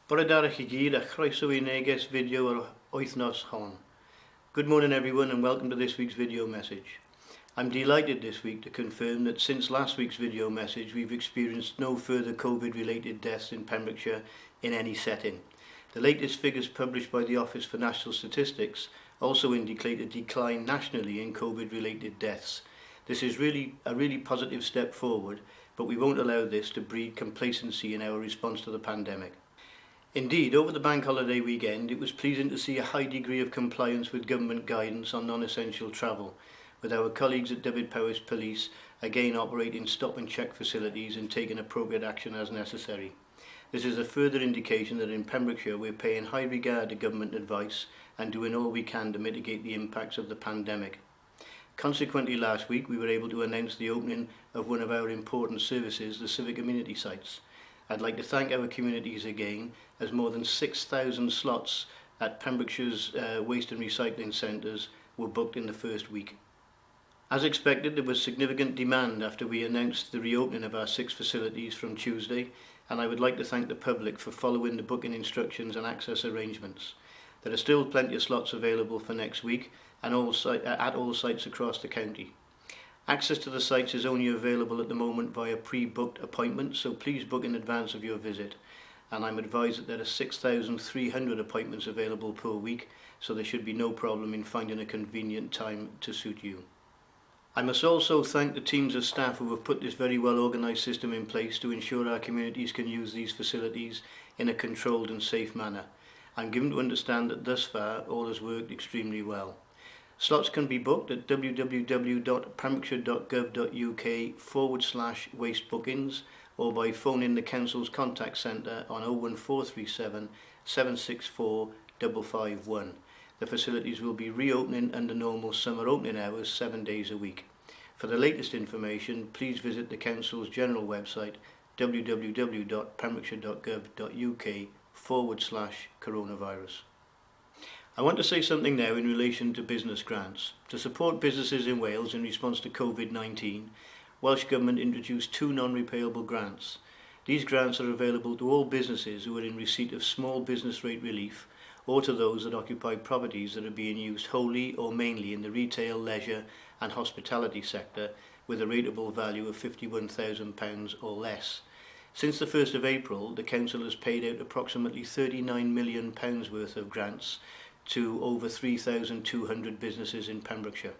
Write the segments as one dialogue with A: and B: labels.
A: Boredarach I gyd a chroeso I Neges video o'r wythnos hon. Good morning everyone and welcome to this week's video message. I'm delighted this week to confirm that since last week's video message we've experienced no further COVID-related deaths in Pembrokeshire in any setting. The latest figures published by the Office for National Statistics also indicate a decline nationally in COVID-related deaths. This is a really positive step forward, but we won't allow this to breed complacency in our response to the pandemic. Indeed, over the bank holiday weekend, it was pleasing to see a high degree of compliance with government guidance on non-essential travel, with our colleagues at Dyfed-Powys Police again operating stop and check facilities and taking appropriate action as necessary. This is a further indication that in Pembrokeshire we're paying high regard to government advice and doing all we can to mitigate the impacts of the pandemic. Consequently, last week we were able to announce the opening of one of our important services, the civic amenity sites. I'd like to thank our communities again, as more than 6,000 slots at Pembrokeshire's waste and recycling centres were booked in the first week. As expected, there was significant demand after we announced the reopening of our 6 facilities from Tuesday, and I would like to thank the public for following the booking instructions and access arrangements. There are still plenty of slots available for next week and at all sites across the county. Access to the sites is only available at the moment via pre-booked appointments, so please book in advance of your visit. And I'm advised that there are 6,300 appointments available per week, so there should be no problem in finding a convenient time to suit you. I must also thank the teams of staff who have put this very well organised system in place to ensure our communities can use these facilities in a controlled and safe manner. I'm given to understand that thus far all has worked extremely well. Slots can be booked at www.pembrokeshire.gov.uk/waste bookings or by phoning the Council's contact centre on 01437 764 551. The facilities will be reopening under normal summer opening hours 7 days a week. For the latest information, please visit the Council's general website www.pembrokeshire.gov.uk/coronavirus. I want to say something now in relation to business grants. To support businesses in Wales in response to COVID-19, Welsh Government introduced 2 non-repayable grants. These grants are available to all businesses who are in receipt of small business rate relief or to those that occupy properties that are being used wholly or mainly in the retail, leisure and hospitality sector with a rateable value of £51,000 or less. Since the 1st of April, the Council has paid out approximately £39 million worth of grants to over 3,200 businesses in Pembrokeshire.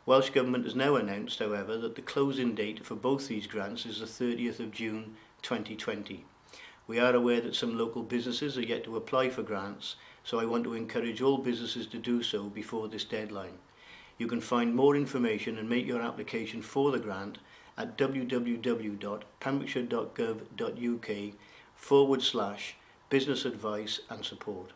A: Welsh Government has now announced, however, that the closing date for both these grants is the 30th of June 2020. We are aware that some local businesses are yet to apply for grants, so I want to encourage all businesses to do so before this deadline. You can find more information and make your application for the grant at www.pembrokeshire.gov.uk/business advice and support.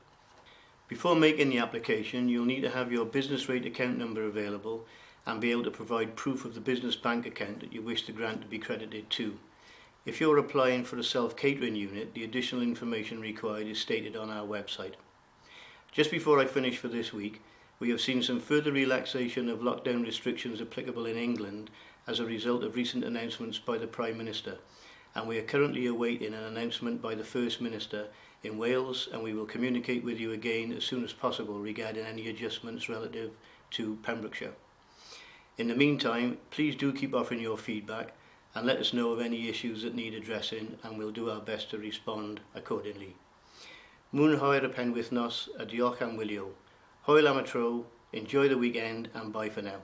A: Before making the application, you'll need to have your business rate account number available and be able to provide proof of the business bank account that you wish the grant to be credited to. If you're applying for a self-catering unit, the additional information required is stated on our website. Just before I finish for this week, we have seen some further relaxation of lockdown restrictions applicable in England as a result of recent announcements by the Prime Minister, and we are currently awaiting an announcement by the First Minister in Wales, and we will communicate with you again as soon as possible regarding any adjustments relative to Pembrokeshire. In the meantime, please do keep offering your feedback and let us know of any issues that need addressing, and we'll do our best to respond accordingly. Mwynhau'r y penwythnos a diolch am wylio. Hwyl am y tro, enjoy the weekend and bye for now.